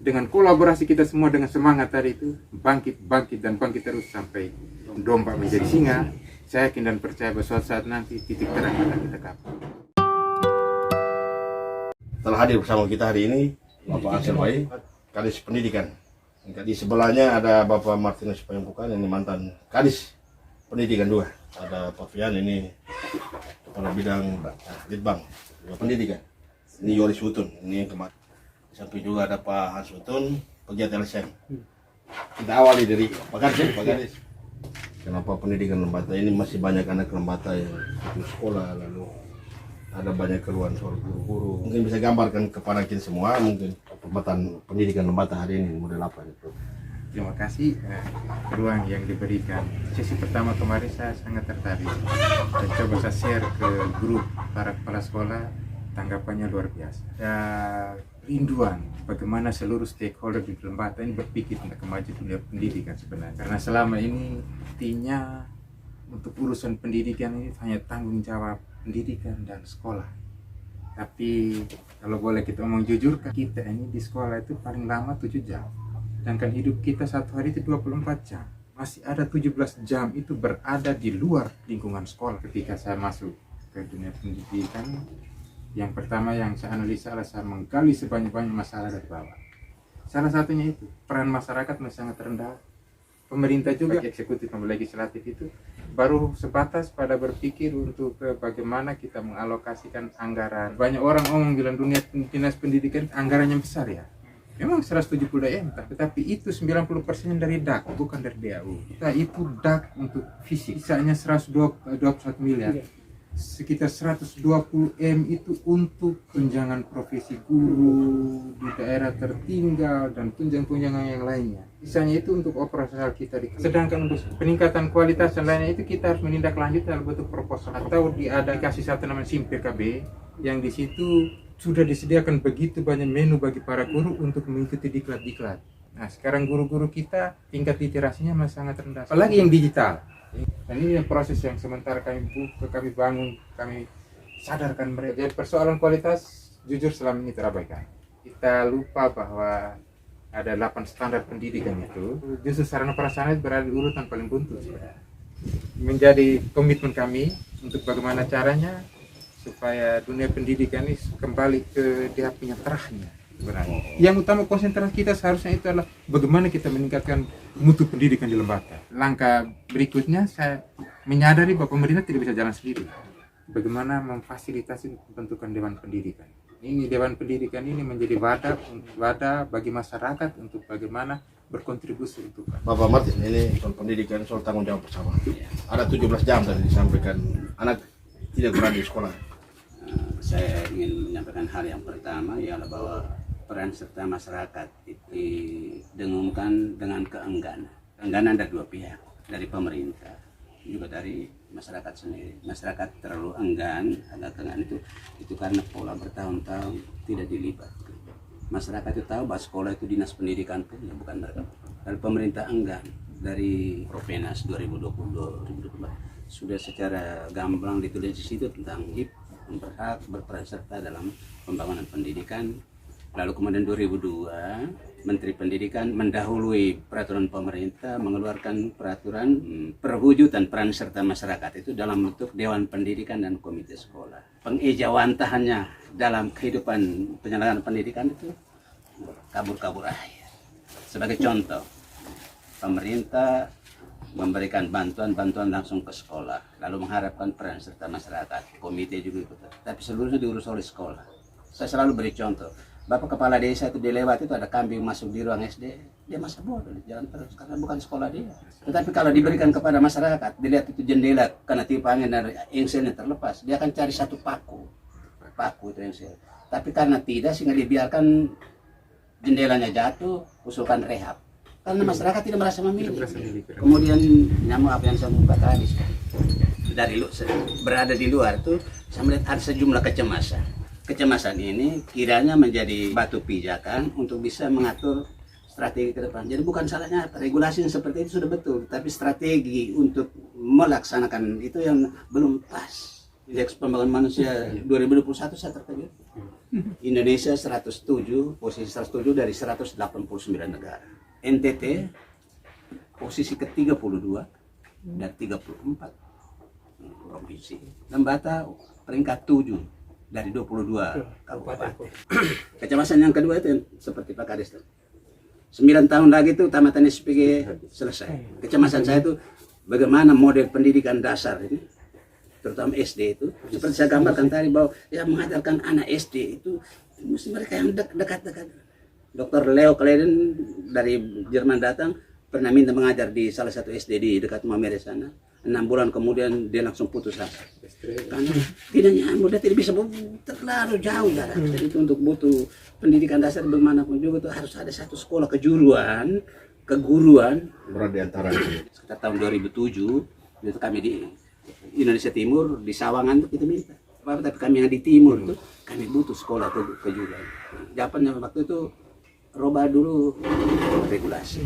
dengan kolaborasi kita semua dengan semangat tadi itu bangkit dan bangkit terus sampai domba menjadi singa. Saya yakin dan percaya bahwa suatu saat nanti titik terang akan kita capai. Telah hadir bersama kita hari ini Bapak Ansel Bayi, Kadis Pendidikan. Di sebelahnya ada Bapak Martinus Payampukan, ini mantan Kadis Pendidikan 2. Ada Pak Fian, ini Kepala Bidang Litbang Pendidikan. Ini Yoris Hutun, ini yang kemarin. Di samping juga ada Pak Hans Hutun, pegiat LSM. Kita awali dari Pak Kadis. Kenapa pendidikan Lembata ini masih banyak anak Lembata yang putus sekolah, lalu ada banyak keluhan soal guru-guru. Mungkin bisa gambarkan kepada kita semua, mungkin perempatan pendidikan Lembata hari ini model apa itu. Terima kasih ruang yang diberikan. Sesi pertama kemarin saya sangat tertarik dan coba saya share ke grup para kepala sekolah, tanggapannya luar biasa. Rinduan bagaimana seluruh stakeholder di Lembata ini berpikir tentang kemajuan dunia pendidikan sebenarnya. Karena selama ini artinya untuk urusan pendidikan ini hanya tanggung jawab pendidikan dan sekolah. Tapi kalau boleh kita omong jujur, kita ini di sekolah itu paling lama 7 jam. Sedangkan hidup kita satu hari itu 24 jam. Masih ada 17 jam itu berada di luar lingkungan sekolah. Ketika saya masuk ke dunia pendidikan, yang pertama yang saya analisa adalah saya menggali sebanyak-banyak masalah dari bawah. Salah satunya itu, peran masyarakat masih sangat rendah. Pemerintah juga, eksekutif maupun legislatif itu baru sebatas pada berpikir untuk bagaimana kita mengalokasikan anggaran. Banyak orang bilang dunia dinas pendidikan anggarannya besar ya. Memang 170 M, tetapi itu 90% dari DAK, bukan dari DAU. Kita itu DAK untuk fisik, sisanya 121 miliar. Sekitar 120 M itu untuk tunjangan profesi guru di daerah tertinggal dan tunjangan-tunjangan yang lainnya. Sisanya itu untuk operasional kita. Sedangkan untuk peningkatan kualitas dan lainnya itu kita harus menindaklanjuti dalam bentuk proposal atau dikasih satu namanya SIM PKB yang di situ sudah disediakan begitu banyak menu bagi para guru untuk mengikuti diklat-diklat. Nah, sekarang guru-guru kita tingkat literasinya masih sangat rendah. Apalagi yang digital. Dan ini proses yang sementara kami bangun, kami sadarkan mereka. Jadi persoalan kualitas jujur selama ini terabaikan. Kita lupa bahwa ada 8 standar pendidikan itu. Justru sarana prasarana berada di urutan paling buntut. Menjadi komitmen kami untuk bagaimana caranya supaya dunia pendidikan ini kembali ke dia punya terahnya. Sebenarnya. Yang utama konsentrasi kita seharusnya itu adalah bagaimana kita meningkatkan mutu pendidikan di Lembata. Langkah berikutnya saya menyadari bahwa pemerintah tidak bisa jalan sendiri. Bagaimana memfasilitasi pembentukan Dewan Pendidikan. Ini Dewan Pendidikan ini menjadi wadah bagi masyarakat untuk bagaimana berkontribusi untuk Bapak Martin, ini soal pendidikan, soal tanggung jawab bersama. Ada 17 jam tadi disampaikan, anak tidak berada di sekolah. Saya ingin menyampaikan hal yang pertama ialah bahwa peran serta masyarakat itu didengungkan dengan keengganan. Keengganan dari dua pihak, dari pemerintah juga dari masyarakat sendiri. Masyarakat terlalu enggan, agak enggan itu karena pola bertahun-tahun tidak dilibatkan. Masyarakat itu tahu bahwa sekolah itu dinas pendidikan punya, bukan mereka. Dari pemerintah enggan, dari Propenas 2020-2024 sudah secara gamblang ditulis di situ tentang HIP berhak berperan serta dalam pembangunan pendidikan. Lalu kemudian 2002 Menteri Pendidikan mendahului peraturan pemerintah mengeluarkan peraturan perwujudan peran serta masyarakat itu dalam bentuk Dewan Pendidikan dan Komite Sekolah. Pengejawantahannya dalam kehidupan penyelenggaraan pendidikan itu kabur-kabur air. Sebagai contoh, pemerintah memberikan bantuan langsung ke sekolah, lalu mengharapkan peran serta masyarakat, komite juga ikut, tapi seluruhnya diurus oleh sekolah. Saya selalu beri contoh, Bapak Kepala Desa itu dilewat itu ada kambing masuk di ruang SD, dia masa bodoh jalan terus karena bukan sekolah dia. Tetapi kalau diberikan kepada masyarakat, dilihat itu jendela karena tiup angin dan engselnya terlepas, dia akan cari satu paku itu engsel. Tapi karena tidak, sehingga dibiarkan jendelanya jatuh, usulkan rehab. Karena masyarakat tidak merasa memiliki. Kemudian nyamuk apa yang saya buka tadi dari berada di luar itu, saya melihat ada sejumlah kecemasan. Kecemasan ini kiranya menjadi batu pijakan untuk bisa mengatur strategi ke depan. Jadi bukan salahnya regulasi yang seperti itu sudah betul, tapi strategi untuk melaksanakan itu yang belum pas. Indeks pembangunan manusia 2021 saya terkejut. Indonesia 107, posisi 107 dari 189 negara. NTT posisi ke-32 dan 34 provinsi. Lembata peringkat 7 dari 22 kabupaten. Kecamatan yang kedua itu yang seperti Pak Kades. 9 tahun lagi itu tamatan SPG selesai. Kecamatan saya itu bagaimana model pendidikan dasar ini, terutama SD itu, seperti saya gambarkan tadi bahwa yang mengajarkan anak SD itu mesti mereka yang dekat-dekat. Dr. Leo Kleiden dari Jerman datang, pernah minta mengajar di salah satu SD di dekat Mamere sana. 6 bulan kemudian dia langsung putus asa. Karena tidak nyambung, dia tidak bisa, terlalu jauh jarak. Jadi itu untuk butuh pendidikan dasar bagaimanapun juga itu harus ada satu sekolah keguruan berada di antara sekitar tahun 2007 itu kami di Indonesia Timur di Sawangan itu kita minta. Tapi kami yang di timur itu kami butuh sekolah kejuruan. Jawabannya waktu itu robah dulu regulasi.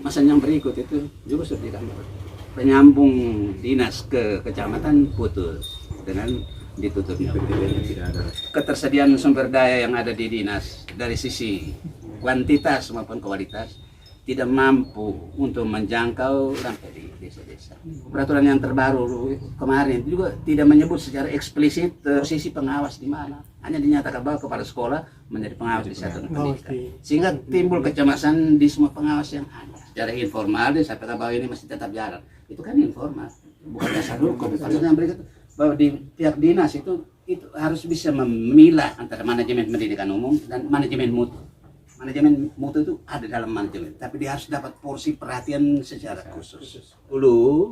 Masa yang berikut itu juga sudah digambar. Penyambung dinas ke kecamatan putus dengan ditutupnya. Tidak ada. Ketersediaan sumber daya yang ada di dinas dari sisi kuantitas maupun kualitas tidak mampu untuk menjangkau sampai di desa-desa. Peraturan yang terbaru kemarin juga tidak menyebut secara eksplisit posisi pengawas di mana. Hanya dinyatakan bahwa kepala sekolah menjadi pengawas di satuan pendidikan. Sehingga timbul kecemasan di semua pengawas yang ada. Secara informal dia sampaikan bahwa ini masih tetap jalan. Itu kan informal, bukan dasar hukum. Maksudnya berikut bahwa di tiap dinas itu harus bisa memilah antara manajemen pendidikan umum dan manajemen mutu. Manajemen mutu itu ada dalam manajemen, tapi dia harus dapat porsi perhatian secara khusus. Dulu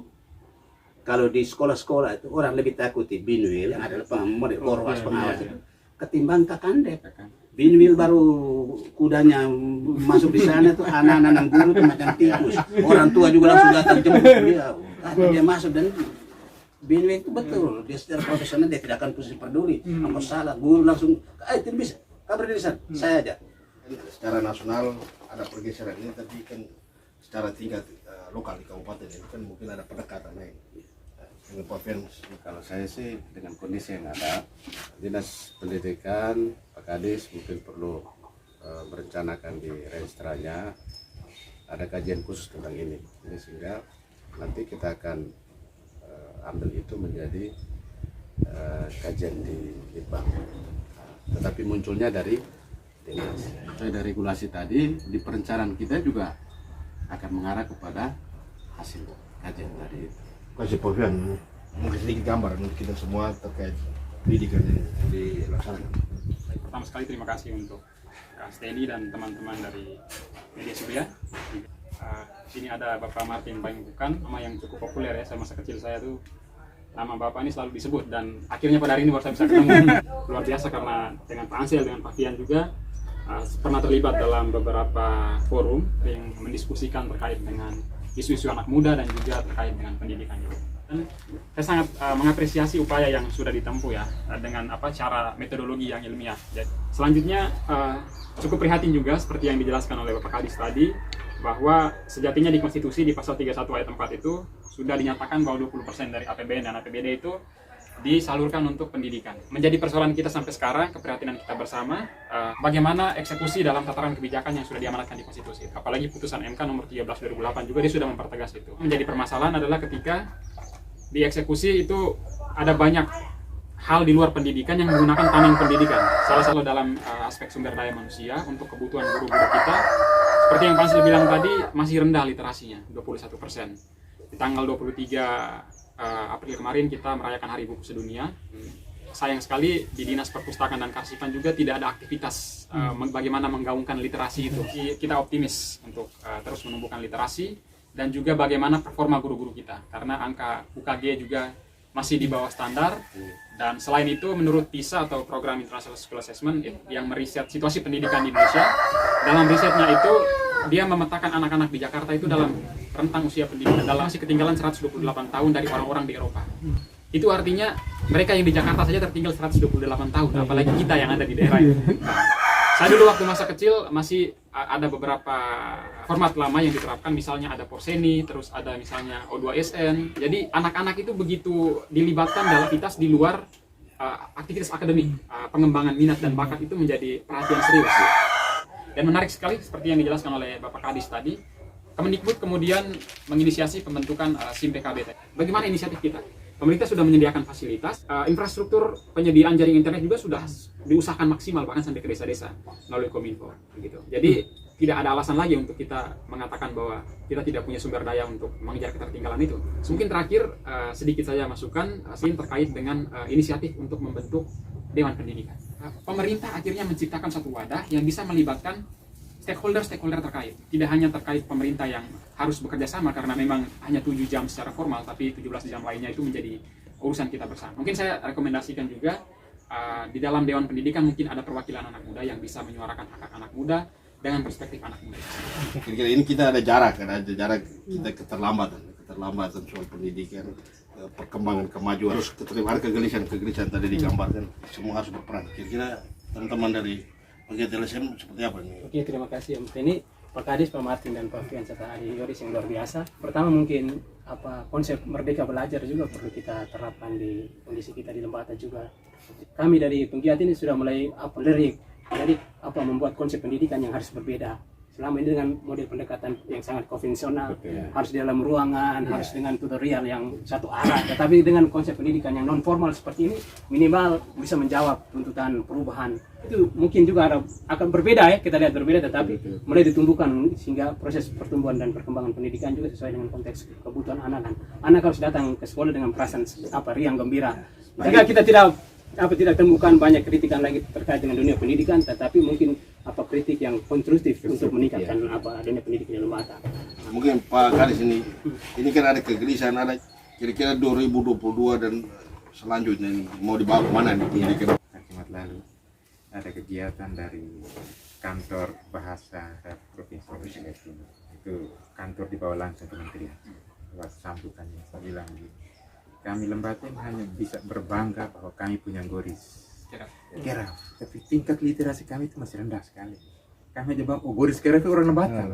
kalau di sekolah-sekolah itu orang lebih takuti Binwil yang adalah model ormas pengawas itu ketimbang Kakandep. Binwil baru kudanya masuk di sana tuh anak-anak guru tuh macam tikus. Orang tua juga langsung datang jemput dia. Dia masuk dan Binwil itu betul. Dia secara profesional dia tidak akan peduli. Apa salah guru langsung, tidak bisa. Kabar di sana. Saya aja. Secara nasional ada pergeseran ini, tapi kan secara tingkat lokal di kabupaten itu kan mungkin ada pendekatan lain. Dengan provinsi. Kalau saya sih dengan kondisi yang ada, Dinas Pendidikan Pak Kadis mungkin perlu merencanakan di registranya ada kajian khusus tentang ini. Jadi sehingga nanti kita akan ambil itu menjadi kajian di Litbang. Tetapi munculnya dari dinas. Dari regulasi tadi di perencanaan kita juga akan mengarah kepada hasil kajian tadi itu. Kasih Povian mungkin sedikit gambar untuk kita semua terkait pendidikan yang dilaksanakan. Pertama sekali terima kasih untuk Steny dan teman-teman dari Media Surya. Sini ada Bapak Martin Baingbukan, nama yang cukup populer ya. Saya masa kecil saya tuh nama Bapak ini selalu disebut dan akhirnya pada hari ini baru saya bisa ketemu. Luar biasa karena dengan Pak Ansel, dengan Pak Fian juga pernah terlibat dalam beberapa forum yang mendiskusikan terkait dengan isu-isu anak muda dan juga terkait dengan pendidikan juga. Dan saya sangat mengapresiasi upaya yang sudah ditempuh ya dengan cara metodologi yang ilmiah. Jadi, selanjutnya cukup prihatin juga seperti yang dijelaskan oleh Bapak Kadis tadi bahwa sejatinya di konstitusi di pasal 31 ayat 4 itu sudah dinyatakan bahwa 20% dari APBN dan APBD itu disalurkan untuk pendidikan. Menjadi persoalan kita sampai sekarang, keprihatinan kita bersama, bagaimana eksekusi dalam tataran kebijakan yang sudah diamanatkan di konstitusi. Apalagi putusan MK nomor 13 2008 juga dia sudah mempertegas itu. Menjadi permasalahan adalah ketika dieksekusi itu ada banyak hal di luar pendidikan yang menggunakan tameng pendidikan. Salah satu dalam aspek sumber daya manusia untuk kebutuhan guru-guru kita, seperti yang Pak Ansel bilang tadi, masih rendah literasinya, 21%. Di tanggal 23 April kemarin kita merayakan Hari Buku Sedunia. Sayang sekali di Dinas Perpustakaan dan Kearsipan juga tidak ada aktivitas bagaimana menggaungkan literasi itu. Kita optimis untuk terus menumbuhkan literasi dan juga bagaimana performa guru-guru kita karena angka UKG juga masih di bawah standar. Dan selain itu menurut PISA atau Program International School Assessment yang meriset situasi pendidikan di Indonesia, dalam risetnya itu dia memetakan anak-anak di Jakarta itu dalam rentang usia pendidikan dalam masih ketinggalan 128 tahun dari orang-orang di Eropa. Itu artinya mereka yang di Jakarta saja tertinggal 128 tahun, apalagi kita yang ada di daerah itu. Saya dulu waktu masa kecil masih ada beberapa format lama yang diterapkan, misalnya ada Porseni, terus ada misalnya O2SN. Jadi anak-anak itu begitu dilibatkan dalam aktivitas di luar aktivitas akademik, pengembangan minat dan bakat itu menjadi perhatian serius. Dan menarik sekali seperti yang dijelaskan oleh Bapak Kadis tadi, Kemendikbud kemudian menginisiasi pembentukan SIM PKB. Bagaimana inisiatif kita? Pemerintah sudah menyediakan fasilitas, infrastruktur penyediaan jaring internet juga sudah diusahakan maksimal bahkan sampai ke desa-desa melalui Kominfo. Begitu. Jadi tidak ada alasan lagi untuk kita mengatakan bahwa kita tidak punya sumber daya untuk mengejar ketertinggalan itu. Mungkin terakhir sedikit saya masukkan terkait dengan inisiatif untuk membentuk Dewan Pendidikan. Pemerintah akhirnya menciptakan satu wadah yang bisa melibatkan stakeholder terkait. Tidak hanya terkait pemerintah yang harus bekerja sama karena memang hanya 7 jam secara formal, tapi 17 jam lainnya itu menjadi urusan kita bersama. Mungkin saya rekomendasikan juga di dalam Dewan Pendidikan mungkin ada perwakilan anak muda yang bisa menyuarakan hak anak muda dengan perspektif anak muda. Kira-kira ini kita ada jarak kita keterlambatan soal pendidikan, perkembangan kemajuan, harus ada kegelisahan tadi digambarkan, semua harus berperan. Kira-kira teman-teman dari bagian LSM seperti apa nih? Oke, terima kasih. Ini Pak Kadis, Pak Martin, dan Pak Fian serta Adi Yoris yang luar biasa. Pertama mungkin konsep merdeka belajar juga perlu kita terapkan di kondisi kita di Lembata juga. Kami dari penggiat ini sudah mulai membuat konsep pendidikan yang harus berbeda. Selama ini dengan model pendekatan yang sangat konvensional, harus di dalam ruangan, harus dengan tutorial yang satu arah. Tetapi dengan konsep pendidikan yang non formal seperti ini, minimal bisa menjawab tuntutan perubahan. Itu mungkin juga akan berbeda ya, kita lihat berbeda, tetapi mulai ditumbuhkan sehingga proses pertumbuhan dan perkembangan pendidikan juga sesuai dengan konteks kebutuhan anak. Anak harus datang ke sekolah dengan perasaan riang gembira. Sehingga kita tidak temukan banyak kritikan lagi terkait dengan dunia pendidikan, tetapi mungkin kritik yang konstruktif untuk meningkatkan dunia pendidikan di Lembata. Mungkin Pak Kadis ini kan ada kegelisahan, ada kira-kira 2022 dan selanjutnya ini mau dibawa kemana nih pendidikan? Jumat lalu ada kegiatan dari kantor bahasa Provinsi Sulawesi Timur. Itu kantor di bawah langsung kementerian. Buat sambutannya saya bilang gitu. Kami Lembata hanya bisa berbangga bahwa kami punya Goris Keraf, tapi tingkat literasi kami itu masih rendah sekali. Kami aja bilang, Goris Keraf itu orang Lembata.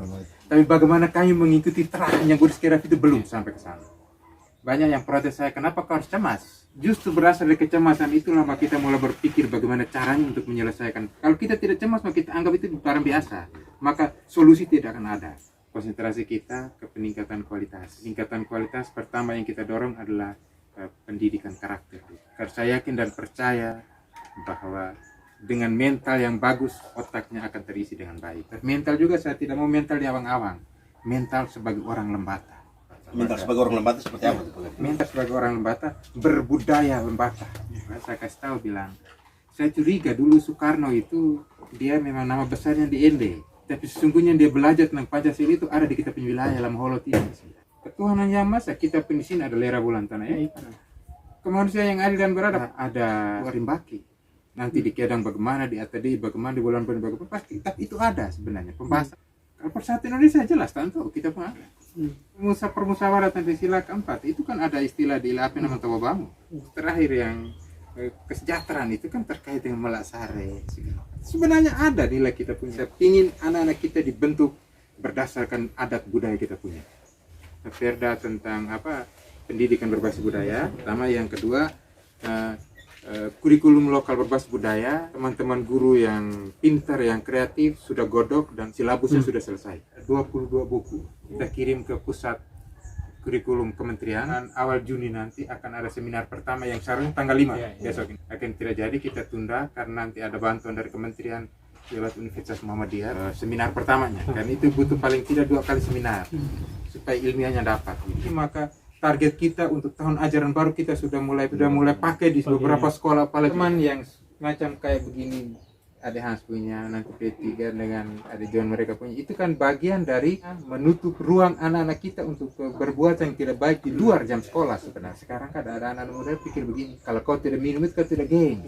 Tapi bagaimana kami mengikuti terahnya Goris Keraf itu belum sampai ke sana. Banyak yang protes saya, kenapa kau harus cemas? Justru berasal dari kecemasan itulah maka kita mulai berpikir bagaimana caranya untuk menyelesaikan. Kalau kita tidak cemas, maka kita anggap itu barang biasa. Maka solusi tidak akan ada. Konsentrasi kita ke peningkatan kualitas. Peningkatan kualitas pertama yang kita dorong adalah pendidikan karakter. Karena saya yakin dan percaya bahwa dengan mental yang bagus, otaknya akan terisi dengan baik. Mental juga saya tidak mau mental di awang-awang. Mental sebagai orang Lembata. Mental sebagai orang Lembata seperti apa? Mental sebagai orang Lembata, berbudaya Lembata. Saya kasih tahu bilang, saya curiga dulu Soekarno itu dia memang nama besarnya di Ende, tapi sesungguhnya dia belajar tentang Pancasila itu ada di kita punya wilayah Lamholot ini. Ketuhanan yang masa kita pun di sini ada lera bulan tanah ya. Kemanusiaan yang adil dan beradab ada Warimbaki. Nanti di Kedang bagaimana, di Atadi bagaimana, di Bulan Pun bagaimana, pasti. Tapi itu ada sebenarnya pembahasan. Kalau Persatuan Indonesia jelas tentu kita pun ada. Permusyawaratan sila keempat itu kan ada istilah di apa namanya Tawabamu. Terakhir yang kesejahteraan itu kan terkait dengan Melasare. Sebenarnya ada nilai kita punya. Ingin anak-anak kita dibentuk berdasarkan adat budaya kita punya. Perda tentang pendidikan berbasis budaya. Pertama, yang kedua kurikulum lokal berbasis budaya. Teman-teman guru yang pintar, yang kreatif sudah godok dan silabusnya sudah selesai. 22 buku kita kirim ke pusat kurikulum kementerian. Dan awal Juni nanti akan ada seminar pertama yang seharusnya tanggal 5 besok ini. Akan tidak jadi, kita tunda karena nanti ada bantuan dari kementerian lewat Universitas Muhammadiyah. Seminar pertamanya kan itu butuh paling tidak 2 kali seminar supaya ilmiahnya dapat. Maka target kita untuk tahun ajaran baru kita sudah mulai pakai di beberapa sekolah. Paling teman yang macam kayak begini, ada Hans punya, nanti P3 dengan ada John mereka punya, itu kan bagian dari menutup ruang anak-anak kita untuk berbuat yang tidak baik di luar jam sekolah sebenarnya. Sekarang kan ada anak-anak muda pikir begini, kalau kau tidak minum itu kau tidak geng,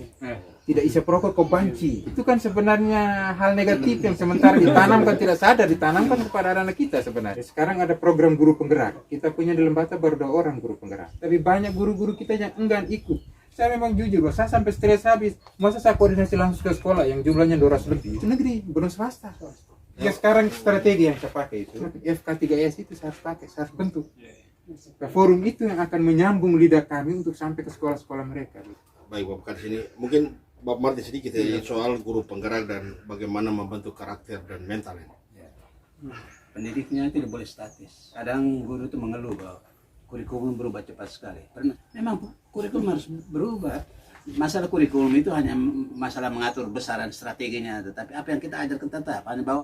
tidak isap rokok kau banci. Itu kan sebenarnya hal negatif yang sementara ditanamkan tidak sadar, ditanamkan kepada anak-anak kita sebenarnya. Sekarang ada program guru penggerak, kita punya di Lembata baru 2 orang guru penggerak, tapi banyak guru-guru kita yang enggan ikut. Saya memang jujur, saya sampai stres habis. Masa saya koordinasi langsung ke sekolah yang jumlahnya 200 lebih. Itu negeri, belum swasta. Ya sekarang strategi yang saya pakai itu, FK3S itu saya harus pakai, saya harus bentuk. Forum itu yang akan menyambung lidah kami untuk sampai ke sekolah-sekolah mereka. Baik Bapak Kadis, ini mungkin Bapak Martin sedikit ya soal guru penggerak dan bagaimana membentuk karakter dan mental ini. Pendidiknya tidak boleh statis. Kadang guru itu mengeluh bahwa kurikulum berubah cepat sekali. Memang kurikulum harus berubah. Masalah kurikulum itu hanya masalah mengatur besaran strateginya, tetapi apa yang kita ajarkan tetap. Hanya bahwa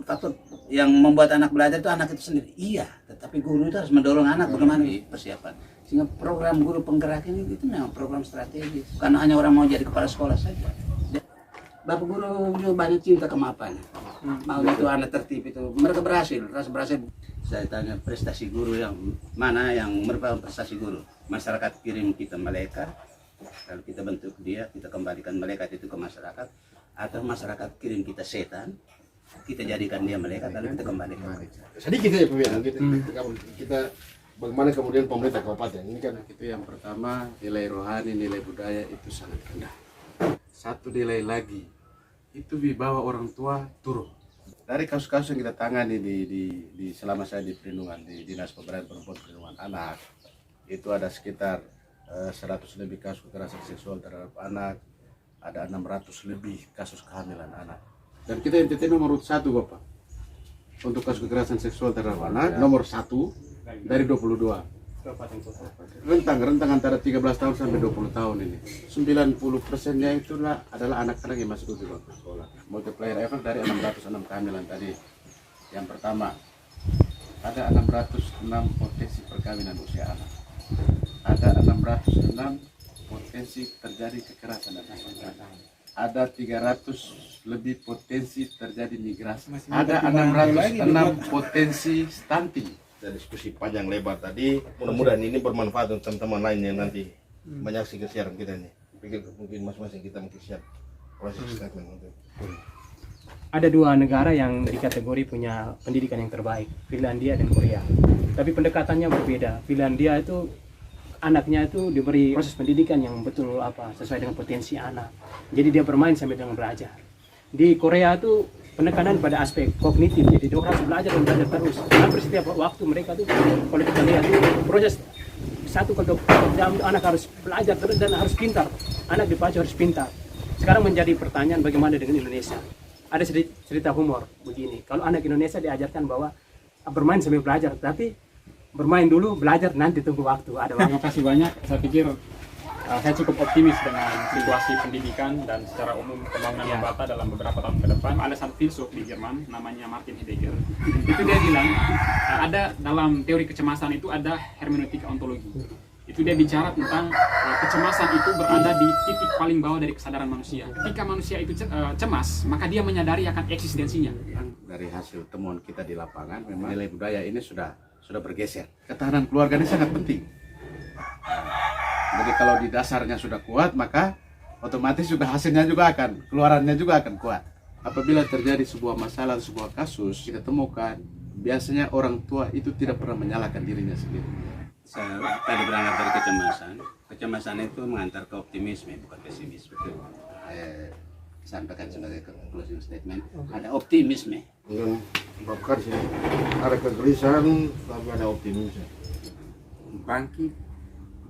faktor yang membuat anak belajar itu anak itu sendiri. Iya, tetapi guru itu harus mendorong anak bagaimana persiapan. Sehingga program guru penggerak ini itu memang program strategis. Bukan hanya orang mau jadi kepala sekolah saja. Bapak guru juga banyak cinta kemapanan. Mau itu anak tertib itu. Mereka berhasil. Saya tanya prestasi guru yang mana yang merupakan prestasi guru. Masyarakat kirim kita malaikat, lalu kita bentuk dia, kita kembalikan malaikat itu ke masyarakat. Atau masyarakat kirim kita setan, kita jadikan dia malaikat, lalu kita kembalikan. Sedikit ya Pak, kita bagaimana kemudian pemerintah kabupaten ini kan Itu yang pertama, nilai rohani, nilai budaya itu sangat rendah. Satu nilai lagi, itu dibawa orang tua turun. Dari kasus-kasus yang kita tangani di selama saya di perlindungan di Dinas Pemberdayaan Perempuan Perlindungan Anak, itu ada sekitar 100 lebih kasus kekerasan seksual terhadap anak, ada 600 lebih kasus kehamilan anak. Dan kita NTT nomor 1 Bapak. Untuk kasus kekerasan seksual terhadap anak nomor 1 dari 22. Rentang antara 13 tahun sampai 20 tahun ini. 90%-nya itulah adalah anak-anak yang masih duduk di bangku sekolah. Multiplier effect dari 606 kehamilan tadi. Yang pertama, ada 606 potensi perkawinan usia anak. Ada 606 potensi terjadi kekerasan dan ada 300 lebih potensi terjadi migrasi. Ada 606 potensi stunting. dan diskusi panjang lebar tadi. Mudah-mudahan ini bermanfaat untuk teman-teman lain yang nanti menyaksikan siaran kita ini. Pikir mungkin masing-masing kita mungkin siap proses statement untuk. Ada dua negara yang dikategori punya pendidikan yang terbaik, Finlandia dan Korea. Tapi pendekatannya berbeda. Finlandia itu anaknya itu diberi proses pendidikan yang betul sesuai dengan potensi anak. Jadi dia bermain sambil dengan belajar. Di Korea itu penekanan pada aspek kognitif, jadi dia harus belajar dan belajar terus. Hampir setiap waktu mereka tuh kalau kita lihat proses 1 ke 2 jam anak harus belajar terus dan harus pintar. Anak dipacu harus pintar. Sekarang menjadi pertanyaan bagaimana dengan Indonesia? Ada cerita humor begini. Kalau anak Indonesia diajarkan bahwa bermain sambil belajar, tapi bermain dulu, belajar nanti tunggu waktu. Ada waktu. Terima kasih banyak. Saya pikir saya cukup optimis dengan situasi pendidikan dan secara umum pembangunan Bata dalam beberapa tahun ke depan. Ada satu filsuf di Jerman namanya Martin Heidegger. Itu dia bilang ada dalam teori kecemasan itu ada hermeneutika ontologi. Itu dia bicara tentang kecemasan itu berada di titik paling bawah dari kesadaran manusia. Ketika manusia itu cemas, maka dia menyadari akan eksistensinya. Dari hasil temuan kita di lapangan, memang nilai budaya ini sudah bergeser. Ketahanan keluarga ini sangat penting. Jadi kalau di dasarnya sudah kuat, maka otomatis juga hasilnya juga keluarannya juga akan kuat. Apabila terjadi sebuah masalah, sebuah kasus, kita temukan biasanya orang tua itu tidak pernah menyalahkan dirinya sendiri. Saya tadi berangkat dari kecemasan. Kecemasan itu mengantar ke optimisme, bukan pesimisme. Sampaikan sebagai closing statement. Ada optimisme. Mungkin Bapak sih ada kegelisahan tapi ada optimisme. Bangkit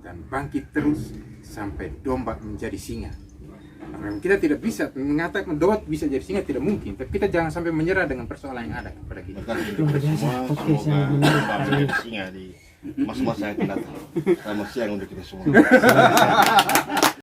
dan bangkit terus sampai domba menjadi singa. Nah, kita tidak bisa mengatakan domba bisa jadi singa, tidak mungkin. Tapi kita jangan sampai menyerah dengan persoalan yang ada kepada kita. Kita semua semoga domba menjadi singa di masa-masa yang akan datang. Selamat siang untuk kita semua.